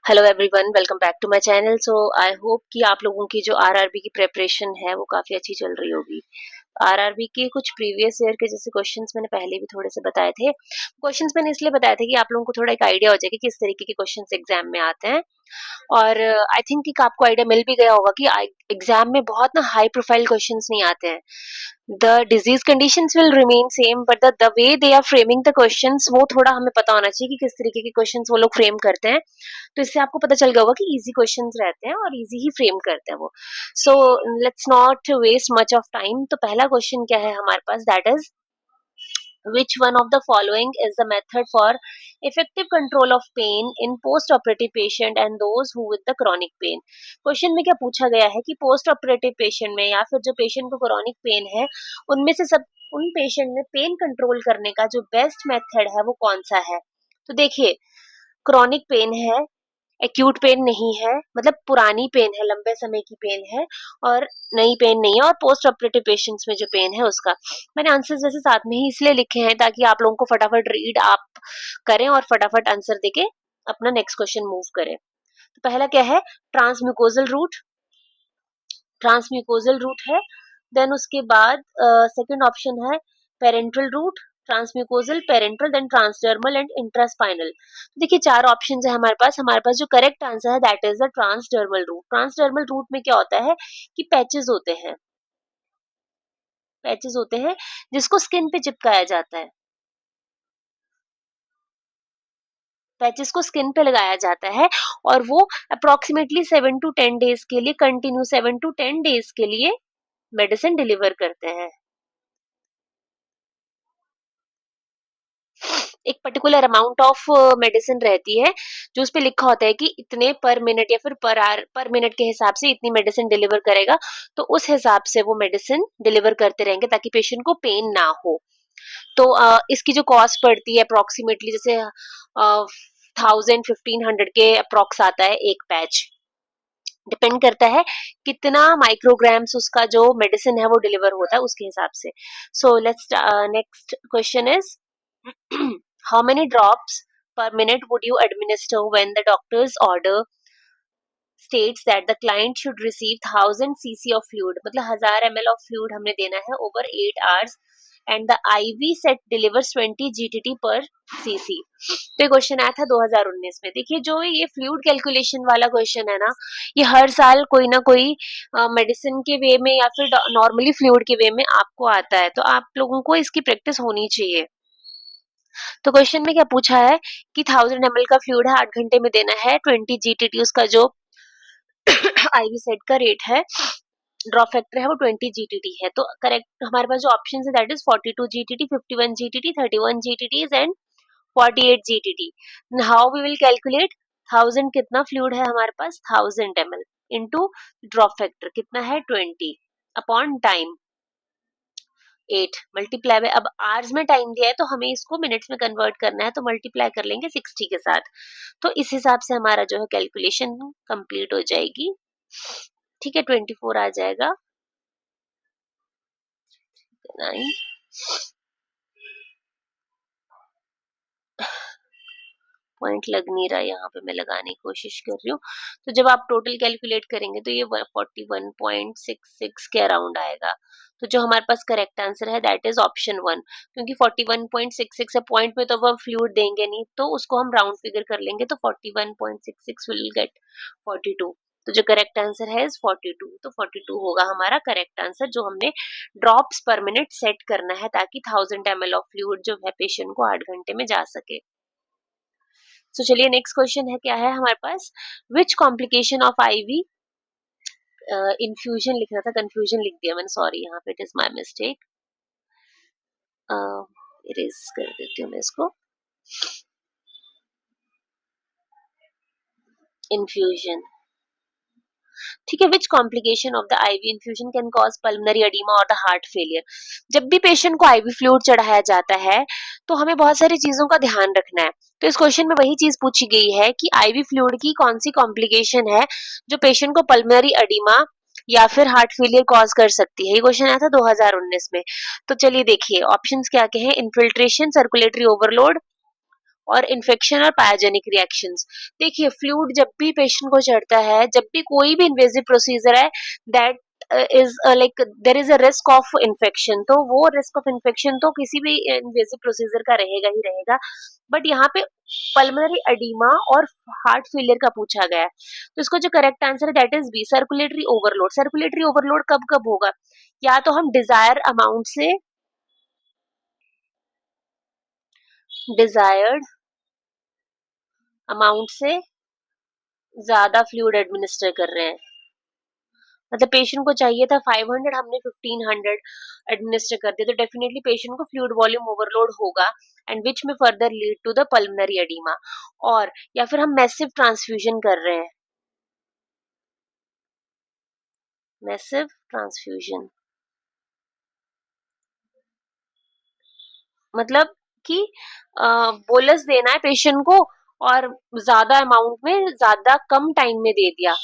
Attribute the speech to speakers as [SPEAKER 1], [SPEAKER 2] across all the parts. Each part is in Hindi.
[SPEAKER 1] Hello everyone, welcome back to my channel. So I hope कि आप लोगों की जो आरआरबी की प्रिपरेशन है वो काफ़ी अच्छी चल रही होगी। आरआरबी के कुछ प्रीवियस ईयर के जैसे क्वेश्चंस मैंने पहले भी थोड़े से बताए थे। क्वेश्चंस मैंने इसलिए बताए थे कि आप लोगों को थोड़ा एक आइडिया हो जाए कि किस तरीके के क्वेश्चंस एग्जाम में आते हैं। और आई थिंक कि आपको आइडिया मिल भी गया होगा कि एग्जाम में बहुत ना हाई प्रोफाइल क्वेश्चंस नहीं आते हैं। The disease conditions will remain same, but the way they are framing the questions वो थोड़ा हमें पता होना चाहिए कि किस तरीके के क्वेश्चंस वो लोग फ्रेम करते हैं। तो इससे आपको पता चल गया होगा कि इजी क्वेश्चंस रहते हैं और इजी ही फ्रेम करते हैं वो। So let's not waste much of time. तो पहला क्वेश्चन क्या है हमारे पास, that is which one of the following is the method for effective control of pain in post operative patient and those who with the chronic pain। Question में क्या पूछा गया है कि पोस्ट ऑपरेटिव पेशेंट में या फिर जो पेशेंट को क्रोनिक पेन है उनमें से सब उन पेशेंट में पेन कंट्रोल करने का जो बेस्ट मेथड है वो कौन सा है। तो देखिए, क्रोनिक पेन है, एक्यूट पेन नहीं है, मतलब पुरानी पेन है, लंबे समय की पेन है, और नई पेन नहीं है, और पोस्ट ऑपरेटिव पेशेंट्स में जो पेन है उसका। मैंने आंसर्स वैसे साथ में ही इसलिए लिखे हैं ताकि आप लोगों को फटाफट रीड आप करें और फटाफट आंसर देके अपना नेक्स्ट क्वेश्चन मूव करें। तो पहला क्या है, ट्रांसम्यूकोजल रूट। ट्रांसम्यूकोजल रूट है। देन उसके बाद सेकंड ऑप्शन है parenteral route, transmucosal, parenteral, then transdermal and intraspinal. देखिए चार ऑप्शंस है हमारे पास जो करेक्ट आंसर है that is the transdermal route. Transdermal route में क्या होता है कि पैचेस होते हैं जिसको स्किन पे चिपकाया जाता है। पैचेस को स्किन पे लगाया जाता है और वो अप्रोक्सीमेटली 7 to 10 डेज के लिए कंटिन्यू 7 to 10 डेज के लिए मेडिसिन डिलीवर करते हैं। एक पर्टिकुलर अमाउंट ऑफ मेडिसिन रहती है जो उस पे लिखा होता है कि इतने पर मिनट या फिर पर आवर पर मिनट के हिसाब से इतनी मेडिसिन डिलीवर करेगा। तो उस हिसाब से वो मेडिसिन डिलीवर करते रहेंगे ताकि पेशेंट को पेन ना हो। तो इसकी जो कॉस्ट पड़ती है अप्रोक्सीमेटली जैसे 1000-1500 के अप्रोक्स आता है एक पैच। डिपेंड करता है कितना माइक्रोग्राम्स उसका जो मेडिसिन है वो डिलीवर होता है उसके हिसाब से। So let's next question is how many drops per minute would you administer when the doctor's order states that the client should receive 1000 cc of fluid, मतलब 1000 ml of fluid हमने देना है over 8 hours and the IV set delivers 20 GTT per cc। तो ये क्वेश्चन आया था 2019 में। देखिए जो ये फ्लूइड कैलकुलेशन वाला क्वेश्चन है ना, ये हर साल कोई ना कोई मेडिसिन के वे में या फिर नॉर्मली फ्लूइड के वे में आपको आता है, तो आप लोगों को इसकी प्रैक्टिस होनी चाहिए। तो क्वेश्चन में क्या पूछा है कि 1000 ml का फ्लूइड है, 8 घंटे में देना है, 20 GTT उसका जो आईवी सेट का रेट है, ड्रॉप फैक्टर है वो 20 GTT है। तो करेक्ट हमारे पास जो ऑप्शन है that is 42 GTT, 51 GTT, 31 GTT and 48 GTT। How we will calculate 1000 कितना फ्लूइड है हमारे पास 1000 ml इनटू ड्रॉप फैक्टर कितना है 20 अपॉन टाइम 8 मल्टीप्लाई बाय, अब आवर्स में टाइम दिया है तो हमें इसको मिनट्स में कन्वर्ट करना है तो मल्टीप्लाई कर लेंगे 60 के साथ। तो इस हिसाब से हमारा जो है कैलकुलेशन कंप्लीट हो जाएगी। ठीक है, 24 आ जाएगा 9। पॉइंट लग नहीं रहा, यहाँ पे मैं लगाने की कोशिश कर रही हूँ। तो जब आप टोटल कैलकुलेट करेंगे तो ये 41.66 के अराउंड आएगा। तो जो हमारे पास करेक्ट आंसर है दैट इज ऑप्शन 1, क्योंकि 41.66 है, पॉइंट में तो अब फ्लूइड देंगे नहीं तो उसको हम राउंड फिगर कर लेंगे तो 41.66 विल गेट 42। तो जो करेक्ट आंसर है इज 42। तो 42 होगा हमारा करेक्ट आंसर, जो हमने ड्रॉप्स पर मिनट सेट करना है ताकि 1000 ml ऑफ फ्लूइड जो है पेशेंट को 8 घंटे में जा सके। सो चलिए नेक्स्ट क्वेश्चन है, क्या है हमारे पास, which complication of IV infusion लिखना था, कंफ्यूजन लिख दिया मैंने, सॉरी, यहाँ पे it is my mistake. Erase कर देती हूँ मैं इसको। इन्फ्यूजन, ठीक है, which complication of the IV infusion can cause pulmonary oedema और द हार्ट फेलियर। जब भी पेशेंट को आईवी फ्लूइड चढ़ाया जाता है तो हमें बहुत सारी चीजों का ध्यान रखना है। तो इस क्वेश्चन में वही चीज पूछी गई है कि आईवी फ्लूइड की कौन सी कॉम्प्लिकेशन है जो पेशेंट को पल्मोनरी एडिमा या फिर हार्ट फेलियर कॉज कर सकती है। ये क्वेश्चन आया था 2019 में। तो चलिए देखिए ऑप्शंस क्या क्या है, इन्फिल्ट्रेशन, सर्कुलेटरी ओवरलोड, और इन्फेक्शन और पायोजेनिक रिएक्शंस। देखिए फ्लूइड जब भी पेशेंट को चढ़ता है, जब भी कोई भी इन्वेजिव प्रोसीजर है, that is like there is a risk of infection, तो वो रिस्क ऑफ इन्फेक्शन तो किसी भी इन्वेजिव प्रोसीजर का रहेगा ही रहेगा। बट यहाँ पे पल्मोनरी एडिमा और हार्ट फेलियर का पूछा गया है, तो इसको जो करेक्ट आंसर है that is B, circulatory overload. Circulatory overload कब कब होगा? या तो हम डिजायर्ड अमाउंट से ज्यादा फ्लूइड एडमिनिस्टर कर रहे हैं, मतलब पेशेंट को चाहिए था 500, हमने 1500 एडमिनिस्टर कर दिया, तो डेफिनेटली पेशेंट को फ्लूइड वॉल्यूम ओवरलोड होगा एंड विच में further lead to the pulmonary oedema. और या फिर हम मैसिव ट्रांसफ्यूजन कर रहे हैं, मैसिव ट्रांसफ्यूजन मतलब कि बोलस देना है पेशेंट को और ज्यादा अमाउंट में ज्यादा कम टाइम में दे दिया,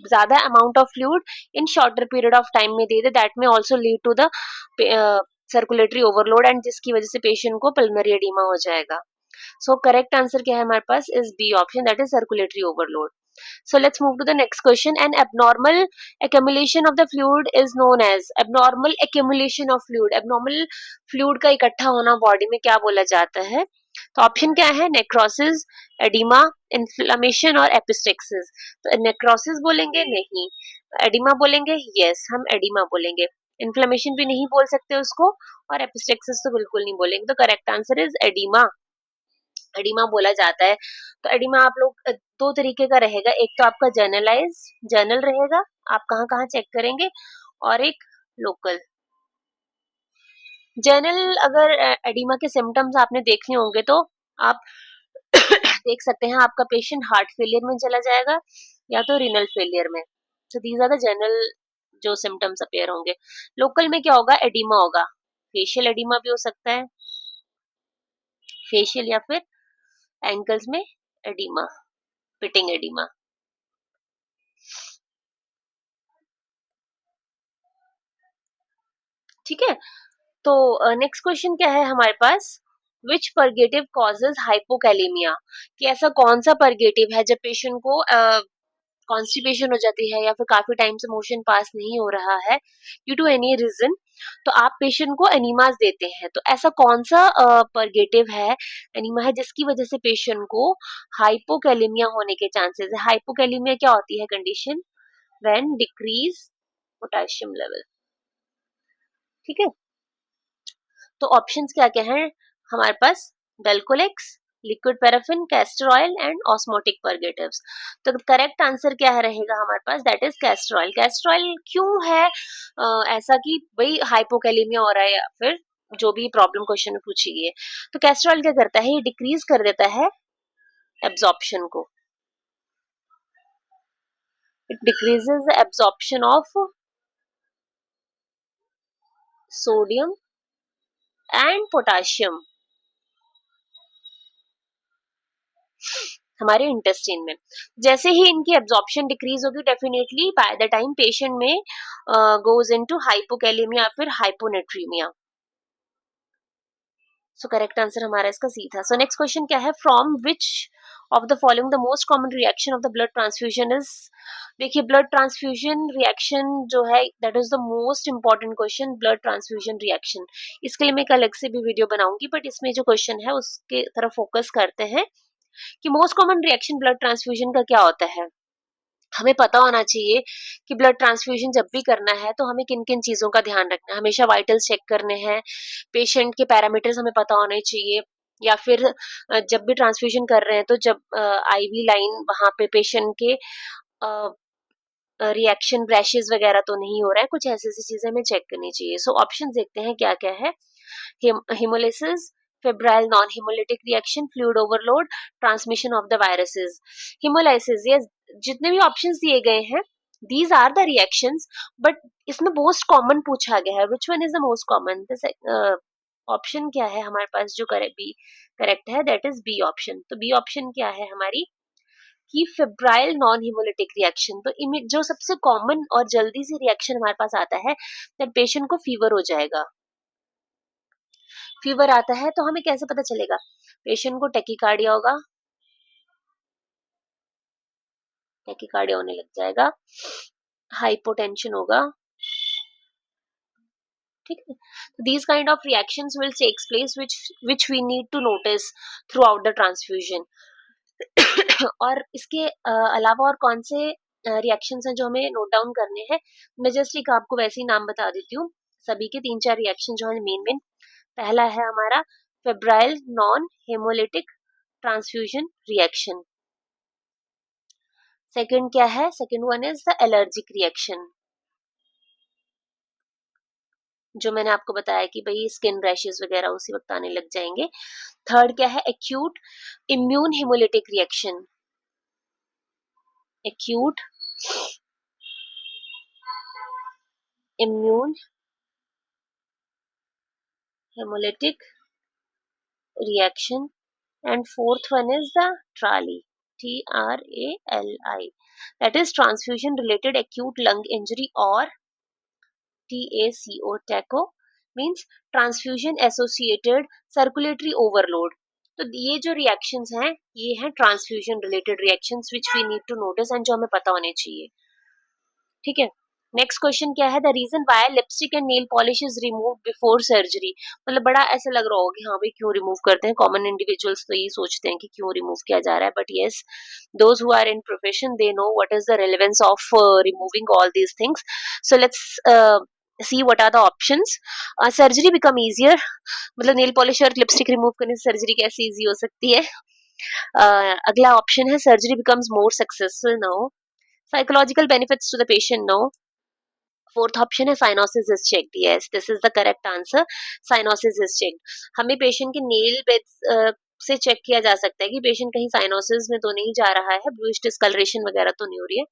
[SPEAKER 1] ज्यादा amount of fluid in shorter period of time में दे दिया, दैट में also lead to the circulatory overload and जिसकी वजह से पेशेंट को पल्मोनरी एडिमा हो जाएगा। सो करेक्ट आंसर क्या है हमारे पास is B option, that is circulatory overload. So let's move to the next question. An abnormal accumulation of the fluid is known as, abnormal accumulation of fluid, abnormal fluid का इकट्ठा होना बॉडी में क्या बोला जाता है? तो ऑप्शन क्या है? नेक्रोसिस, एडिमा, इन्फ्लेमेशन और एपिस्टेक्सिस। तो नेक्रोसिस बोलेंगे? नहीं। एडिमा बोलेंगे? यस, हम एडिमा बोलेंगे। इन्फ्लेमेशन भी नहीं बोल सकते उसको और एपिस्टेक्सिस तो बिल्कुल नहीं बोलेंगे, तो correct answer is oedema, oedema बोला जाता है। तो एडिमा आप लोग दो तरीके का रहेगा, एक तो आपका जर्नलाइज जर्नल रहेगा, आप कहाँ कहाँ चेक करेंगे, और एक लोकल। जर्नल अगर एडिमा के सिम्टम्स आपने देखने होंगे तो आप देख सकते हैं आपका पेशेंट हार्ट फेलियर में चला जाएगा या तो रीनल फेलियर में, तो दीज आर द जनरल जो सिम्टम्स अपीयर होंगे। लोकल में क्या होगा? एडिमा होगा, फेशियल एडिमा भी हो सकता है, फेशियल या फिर एंकल्स में एडिमा, पिटिंग एडिमा। ठीक है, तो नेक्स्ट क्वेश्चन क्या है हमारे पास? विच परगेटिव कॉजेज हाइपोकैलेमिया, कि ऐसा कौन सा परगेटिव है जब पेशेंट को कॉन्स्टिपेशन हो जाती है या फिर काफी टाइम से मोशन पास नहीं हो रहा है ड्यू टू एनी रीजन, तो आप पेशेंट को एनीमास देते हैं, तो ऐसा कौन सा परगेटिव है, एनीमा है जिसकी वजह से पेशेंट को हाइपोकैलेमिया होने के चांसेस है? हाइपोकैलेमिया क्या होती है condition? When decrease potassium level. ठीक है, तो ऑप्शंस क्या क्या हैं हमारे पास? Belcolax, liquid paraffin, castor oil and osmotic purgatives. तो करेक्ट आंसर क्या है रहेगा हमारे पास? That is castor oil. Castor oil क्यों है ऐसा कि भाई हाइपोकैलेमिया हो रहा है या फिर जो भी प्रॉब्लम क्वेश्चन में पूछी गई है, तो कैस्टर ऑयल क्या करता है? ये डिक्रीज कर देता है एब्जॉर्प्शन को, it decreases the absorption of sodium and potassium हमारे इंटेस्टाइन में। जैसे ही इनकी एब्जॉर्प्शन डिक्रीज होगी, definitely by the time patient में गोज इनटू हाइपोकैलेमिया फिर हाइपोनेट्रीमिया। सो करेक्ट आंसर हमारा इसका सी था। सो नेक्स्ट क्वेश्चन क्या है? From which of the following the most common reaction of the blood transfusion is. देखिए ब्लड ट्रांसफ्यूजन रिएक्शन जो है that is the most important question, blood transfusion reaction. इसके लिए मैं एक अलग से भी वीडियो बनाऊंगी, बट इसमें जो क्वेश्चन है उसके तरफ फोकस करते हैं कि most common reaction blood transfusion का क्या होता है। हमें पता होना चाहिए कि ब्लड ट्रांसफ्यूजन जब भी करना है तो हमें किन किन चीजों का ध्यान रखना है। हमेशा वाइटल्स चेक करने हैं, पेशेंट के पैरामीटर्स हमें पता होने चाहिए, या फिर जब भी ट्रांसफ्यूजन कर रहे हैं तो जब आईवी लाइन वहां पे पेशेंट के रिएक्शन रैशेज वगैरह तो नहीं हो रहा है, कुछ ऐसी ऐसी चीजें हमें चेक करनी चाहिए। सो ऑप्शन देखते हैं क्या क्या है। Haemolysis, febrile non haemolytic reaction, fluid overload, transmission of the viruses. Haemolysis, ये जितने भी ऑप्शंस दिए गए हैं these are the reactions, but इसमें मोस्ट कॉमन पूछा गया है, which one is the most common. Option क्या है हमारे पास जो करेक्ट है? That is B option. तो बी ऑप्शन क्या है हमारी कि फेब्राइल नॉन हेमोलिटिक रिएक्शन। तो जो सबसे कॉमन और जल्दी से रिएक्शन हमारे पास आता है दैट पेशेंट को फीवर हो जाएगा। फीवर आता है तो हमें कैसे पता चलेगा? पेशेंट को टेकिकार्डिया होगा, टेकिकार्डिया होने लग जाएगा, हाइपोटेंशन होगा, ठीक है। These kind of reactions will takes place which we need to notice throughout the transfusion. और इसके अलावा और कौन से रिएक्शंस हैं जो हमें नोट डाउन करने हैं, मैं जस्ट एक आपको वैसे ही नाम बता देती हूँ। सभी के 3-4 रिएक्शन जो है मेन मेन। पहला है हमारा febrile non haemolytic transfusion reaction. Second क्या है? Second one is the allergic reaction, जो मैंने आपको बताया कि भाई स्किन रैशेस वगैरह उसी वक्त आने लग जाएंगे। थर्ड क्या है? Acute immune haemolytic reaction, acute immune hemolytic reaction. And fourth one is the TRALI, TRALI, that is transfusion related acute lung injury, or TACO, TACO means transfusion associated circulatory overload. तो ये जो रिएक्शंस हैं ये हैं transfusion related reactions which we need to notice and जो हमें पता होने चाहिए, ठीक है। नेक्स्ट क्वेश्चन क्या है? The reason why lipstick and nail polish is remove before surgery. मतलब बड़ा ऐसा लग रहा होगा कि हाँ भाई क्यों रिमूव करते हैं, कॉमन इंडिविजुअल्स तो यही सोचते हैं कि क्यों रिमूव किया जा रहा है, but yes, those who are in profession they know what is the relevance of removing all these things. So let's see what are the options. Surgery become easier, मतलब नेल पॉलिश और लिपस्टिक रिमूव करने से सर्जरी कैसे इजी हो सकती है? अगला ऑप्शन है surgery becomes more successful, no. Psychological benefits to the patient, no. Fourth option है cyanosis is checked, yes this is the correct answer, cyanosis is checked. हमें पेशेंट के नेल बेड से चेक किया जा सकता है कि पेशेंट कहीं साइनोसिस में तो नहीं जा रहा है, ब्लूइश डिस्कलरेशन वगैरह तो नहीं हो रही है।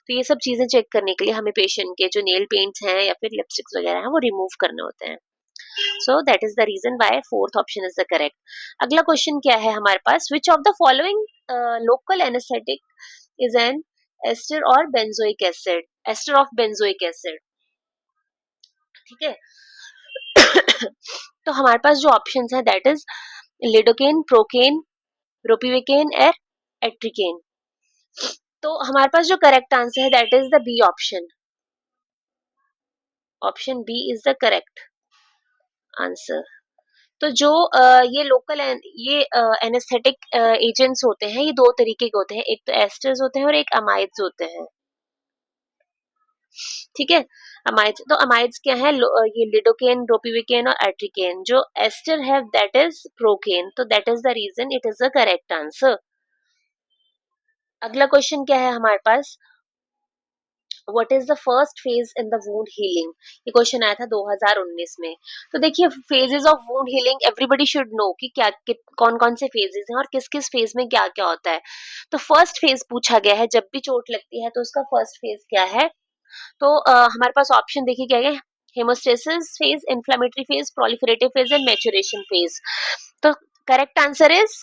[SPEAKER 1] तो ये सब चीजें चेक करने के लिए हमें पेशेंट के जो नेल पेंट्स हैं या फिर लिपस्टिक्स वगैरह हैं वो रिमूव करने होते हैं। So that is the reason why fourth option is the correct. अगला क्वेश्चन क्या है हमारे पास? Which of the following local anaesthetic is an ester और benzoic acid, ester of benzoic acid, ठीक है। तो हमारे पास जो ऑप्शंस हैं that is lidocaine, procaine, ropivacaine और एट्रिकेन। तो हमारे पास जो करेक्ट आंसर है that is the B option, option B is the correct answer. तो जो ये लोकल ये एनेस्थेटिक एजेंट्स होते हैं ये दो तरीके के होते हैं, एक तो एस्टर्स होते हैं और एक अमाइड्स होते हैं, ठीक है। अमाइड्स, तो अमाइड्स क्या है? ये लिडोकेन, रोपिविकेन और एट्रिकेन। जो एस्टर है दैट इज प्रोकेन, तो that is the reason it is the correct answer. अगला क्वेश्चन क्या है हमारे पास? What is the first phase in the wound healing? ये क्वेश्चन आया था 2019 में। तो देखिए phases of wound healing everybody should know कि क्या कौन कौन से फेजेस हैं और किस किस फेज में क्या क्या होता है। तो फर्स्ट फेज पूछा गया है, जब भी चोट लगती है तो उसका फर्स्ट फेज क्या है? तो हमारे पास ऑप्शन देखिए क्या है? Haemostasis phase, inflammatory phase, proliferative phase and maturation phase. तो correct answer is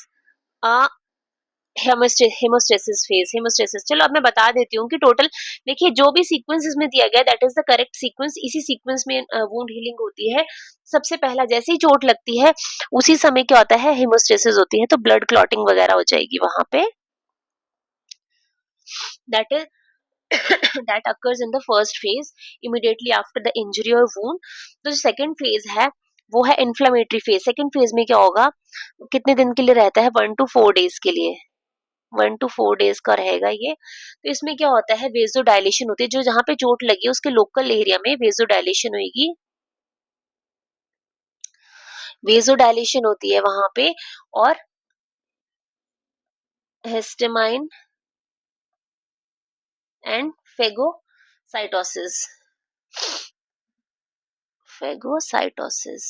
[SPEAKER 1] haemostasis phase, haemostasis. चलो अब मैं बता देती हूँ कि टोटल देखिए जो भी सीक्वेंस इसमें दिया गया that is the correct sequence, इसी सीक्वेंस में वुंड हीलिंग होती है। सबसे पहला जैसे ही चोट लगती है उसी समय क्या होता है? हेमोस्टेसिस होती है, तो ब्लड क्लॉटिंग वगैरह हो जाएगी वहां पे, that is that occurs in the first phase immediately after the injury or wound. तो जो सेकंड फेज है वो है इन्फ्लेमेटरी फेज। सेकंड फेज में क्या होगा? कितने दिन के लिए रहता है? 1 to 4 डेज के लिए, 1 to 4 डेज का रहेगा ये। तो इसमें क्या होता है? वेजो डायलेशन होती है, जो जहाँ पे चोट लगी है उसके लोकल एरिया में वेजो डायलेशन होगी, वेजो डायलेशन होती है वहां पे, और हिस्टामाइन एंड फेगोसाइटोसिस, फेगोसाइटोसिस,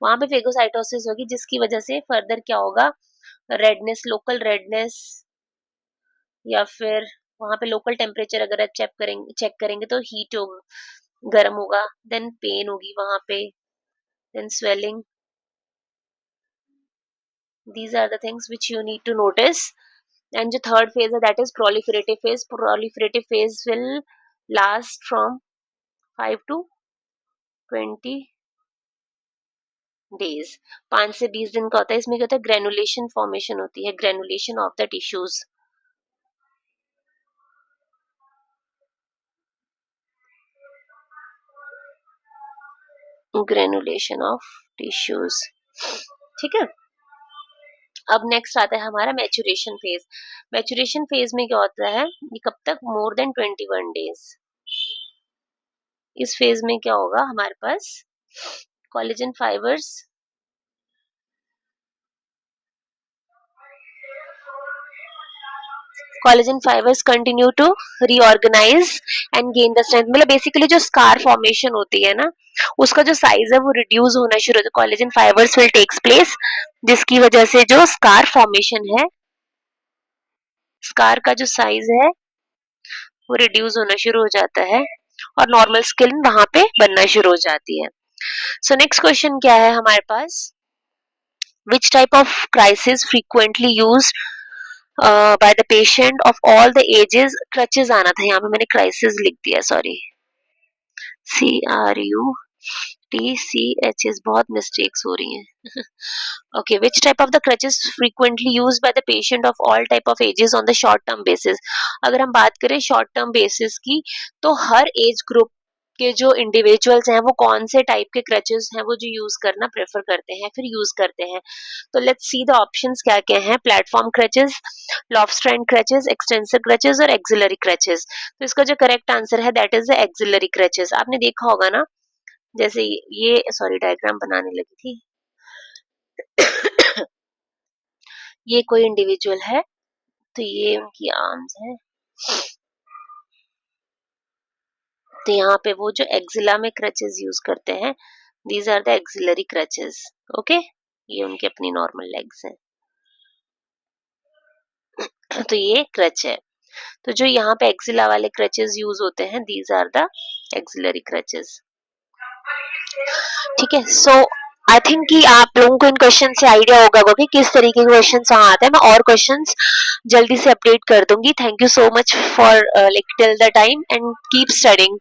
[SPEAKER 1] वहां पे फेगोसाइटोसिस होगी जिसकी वजह से फर्दर क्या होगा? रेडनेस, लोकल रेडनेस, या फिर वहां पे लोकल टेम्परेचर अगर आप चेक करेंगे तो हीट होगा, गर्म होगा, देन पेन होगी वहां पे, then swelling. These are the things which you need to notice. And the third phase that is proliferative phase. Proliferative phase will last from 5 to 20 days, 5 से 20 दिन का होता है। इसमें क्या होता है, ग्रेनुलेशन फॉर्मेशन होती है, granulation of the tissues. Granulation of tissues, ठीक है। अब नेक्स्ट आता है हमारा मैचुरेशन फेज। मैचुरेशन फेज में क्या होता है, ये कब तक, मोर देन 21 डेज। इस फेज में क्या होगा हमारे पास, collagen fibres collagen fibres continue to reorganise and gain the strength. मतलब बेसिकली जो स्कार फॉर्मेशन होती है ना, उसका जो साइज है वो रिड्यूस होना शुरू होता है। Collagen fibres will takes place, जिसकी वजह से जो स्कार फॉर्मेशन है, स्कार का जो साइज है वो रिड्यूस होना शुरू हो जाता है और नॉर्मल स्किन वहां पे बनना शुरू हो जाती है। सो नेक्स्ट क्वेश्चन क्या है हमारे पास, which type of crisis frequently used by the patient of all the ages. Crutches आना था, यहाँ पे मैंने क्राइसिस लिख दिया, सॉरी, CRUTCHS, बहुत मिस्टेक्स हो रही हैं। Okay, which type of the crutches frequently used by the patient of all type of ages on the short term basis। अगर हम बात करें शॉर्ट टर्म बेसिस की, तो हर एज ग्रुप के जो इंडिविजुअल्स हैं वो कौन से टाइप के क्रचेस हैं वो जो यूज करना प्रेफर करते हैं, फिर यूज करते हैं। तो लेट्स सी द ऑप्शंस क्या क्या हैं, platform crutches, Lofstrand crutches, extensive crutches और एक्सिलरी क्रचेस। तो इसका जो करेक्ट आंसर है that is the axillary crutches. आपने देखा होगा ना, जैसे ये, सॉरी डायग्राम बनाने लगी थी, ये कोई इंडिविजुअल है, तो ये उनकी आर्म्स है, तो यहाँ पे वो जो एक्सिला में क्रचेस यूज करते हैं, these are the axillary crutches. Okay, ये उनके अपनी नॉर्मल लेग्स हैं, तो ये क्रच है। तो जो यहाँ पे एक्सिला वाले क्रचेस यूज होते हैं, these are the axillary crutches, ठीक है। सो आई थिंक कि आप लोगों को इन क्वेश्चन से आइडिया होगा कि किस तरीके के क्वेश्चन वहां आते हैं। मैं और क्वेश्चंस जल्दी से अपडेट कर दूंगी। Thank you so much for like till the time and keep studying.